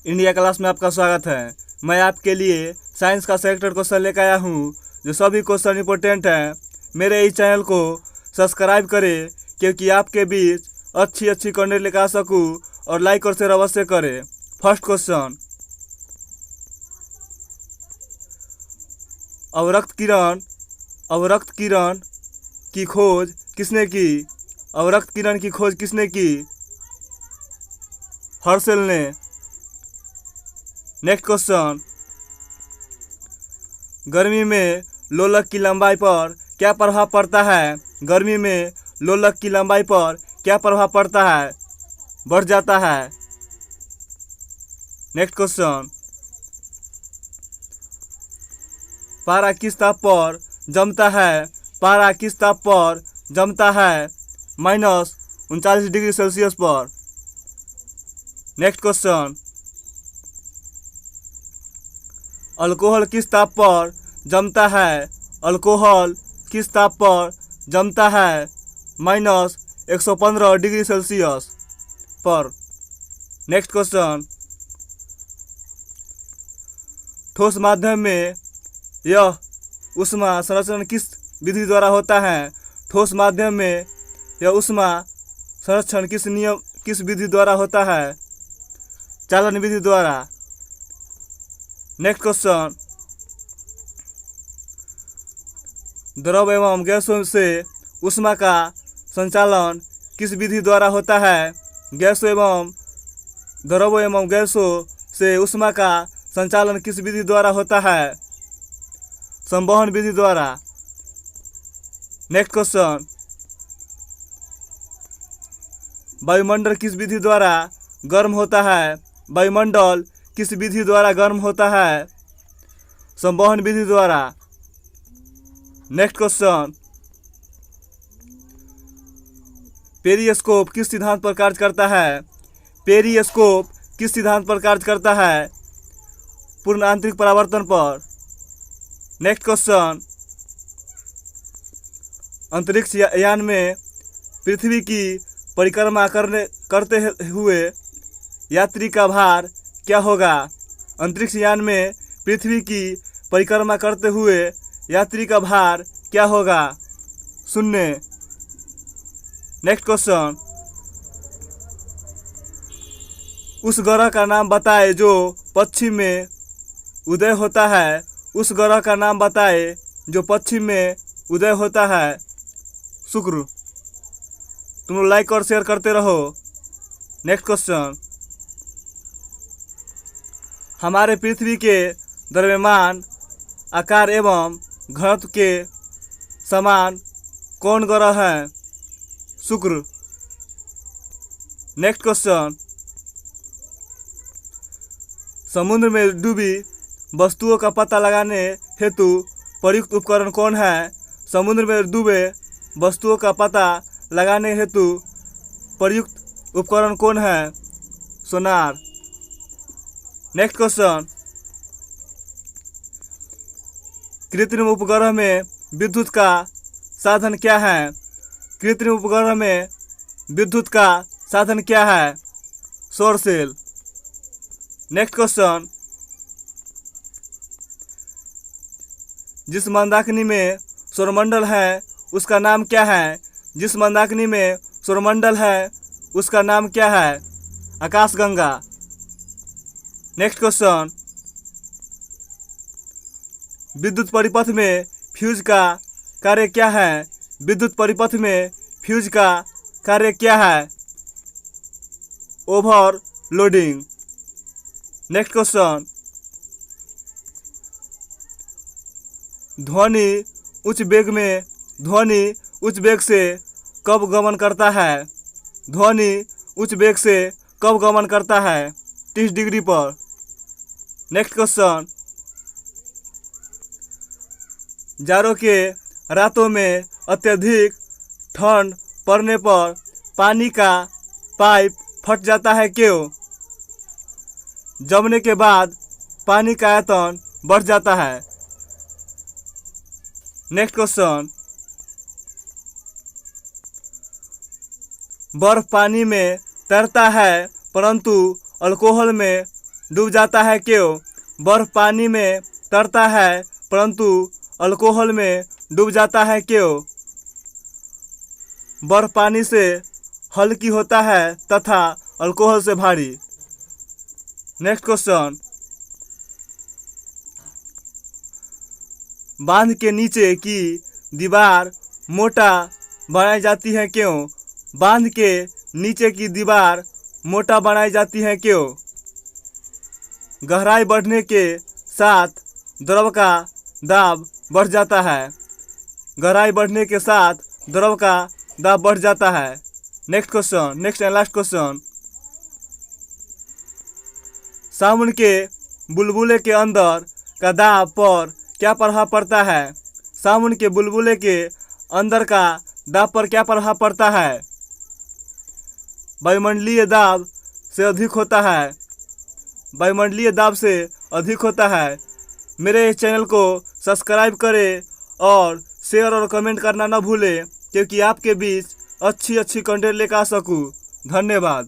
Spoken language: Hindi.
इंडिया क्लास में आपका स्वागत है। मैं आपके लिए साइंस का सेलेक्टेड क्वेश्चन लेकर आया हूँ, जो सभी क्वेश्चन इंपॉर्टेंट हैं। मेरे इस चैनल को सब्सक्राइब करें, क्योंकि आपके बीच अच्छी अच्छी कंटेंट लेकर आ सकूँ, और लाइक और शेयर अवश्य करें। फर्स्ट क्वेश्चन, अवरक्त किरण की खोज किसने की? अवरक्त किरण की खोज किसने की? हर्शल ने। नेक्स्ट क्वेश्चन, गर्मी में लोलक की लंबाई पर क्या प्रभाव पड़ता है? गर्मी में लोलक की लंबाई पर क्या प्रभाव पड़ता है? बढ़ जाता है। नेक्स्ट क्वेश्चन, पारा किस ताप पर जमता है? पारा किस ताप पर जमता है? -39 डिग्री सेल्सियस पर। नेक्स्ट क्वेश्चन, अल्कोहल किस ताप पर जमता है? अल्कोहल किस ताप पर जमता है? -115 डिग्री सेल्सियस पर। नेक्स्ट क्वेश्चन, ठोस माध्यम में यह ऊष्मा संरक्षण किस विधि द्वारा होता है? ठोस माध्यम में यह ऊष्मा संरक्षण किस विधि द्वारा होता है? चालन विधि द्वारा। नेक्स्ट क्वेश्चन, द्रव एवं गैसों से ऊष्मा का संचालन किस विधि द्वारा होता है? द्रव एवं गैसों से ऊष्मा का संचालन किस विधि द्वारा होता है? संवहन विधि द्वारा। नेक्स्ट क्वेश्चन, वायुमंडल किस विधि द्वारा गर्म होता है? वायुमंडल किस विधि द्वारा गर्म होता है? संवहन विधि द्वारा। नेक्स्ट क्वेश्चन, पेरिस्कोप किस सिद्धांत पर कार्य करता है? पेरिस्कोप किस सिद्धांत पर कार्य करता है? पूर्ण आंतरिक परावर्तन पर। नेक्स्ट क्वेश्चन, अंतरिक्ष यान में पृथ्वी की परिक्रमा करते हुए यात्री का भार क्या होगा? अंतरिक्ष यान में पृथ्वी की परिक्रमा करते हुए यात्री का भार क्या होगा? 0। नेक्स्ट क्वेश्चन, उस ग्रह का नाम बताए जो पश्चिम में उदय होता है। उस ग्रह का नाम बताए जो पश्चिम में उदय होता है। शुक्र। तुम लोग लाइक और शेयर करते रहो। नेक्स्ट क्वेश्चन, हमारे पृथ्वी के द्रव्यमान, आकार एवं घनत्व के समान कौन ग्रह है? शुक्र। नेक्स्ट क्वेश्चन, समुद्र में डूबी वस्तुओं का पता लगाने हेतु प्रयुक्त उपकरण कौन है? समुद्र में डूबे वस्तुओं का पता लगाने हेतु प्रयुक्त उपकरण कौन है? सोनार। नेक्स्ट क्वेश्चन, कृत्रिम उपग्रह में विद्युत का साधन क्या है? कृत्रिम उपग्रह में विद्युत का साधन क्या है? सौर सेल। नेक्स्ट क्वेश्चन, जिस मंदाकिनी में सौरमंडल है उसका नाम क्या है? जिस मंदाकिनी में सौरमंडल है उसका नाम क्या है? आकाशगंगा। नेक्स्ट क्वेश्चन, विद्युत परिपथ में फ्यूज का कार्य क्या है? विद्युत परिपथ में फ्यूज का कार्य क्या है? ओवरलोडिंग। नेक्स्ट क्वेश्चन, ध्वनि उच्च वेग से कब गमन करता है? ध्वनि उच्च वेग से कब गमन करता है? 30 डिग्री पर। नेक्स्ट क्वेश्चन, जाड़ों के रातों में अत्यधिक ठंड पड़ने पर पानी का पाइप फट जाता है, क्यों? जमने के बाद पानी का आयतन बढ़ जाता है। नेक्स्ट क्वेश्चन, बर्फ पानी में तैरता है परंतु अल्कोहल में डूब जाता है क्यों? बर्फ पानी में तरता है परंतु अल्कोहल में डूब जाता है क्यों? बर्फ पानी से हल्की होता है तथा अल्कोहल से भारी। नेक्स्ट क्वेश्चन, बांध के नीचे की दीवार मोटा बनाई जाती है क्यों? बांध के नीचे की दीवार मोटा बनाई जाती है क्यों? गहराई बढ़ने के साथ द्रव का दाब बढ़ जाता है। गहराई बढ़ने के साथ द्रव का दाब बढ़ जाता है। Next question, next and last question, साबुन के बुलबुले के अंदर का दाब पर क्या प्रभाव पड़ता है? साबुन के बुलबुले के अंदर का दाब पर क्या प्रभाव पड़ता है? वायुमंडलीय दाब से अधिक होता है। वायुमंडलीय दाब से अधिक होता है। मेरे इस चैनल को सब्सक्राइब करें और शेयर और कमेंट करना न भूलें, क्योंकि आपके बीच अच्छी कंटेंट लेकर आ सकूं। धन्यवाद।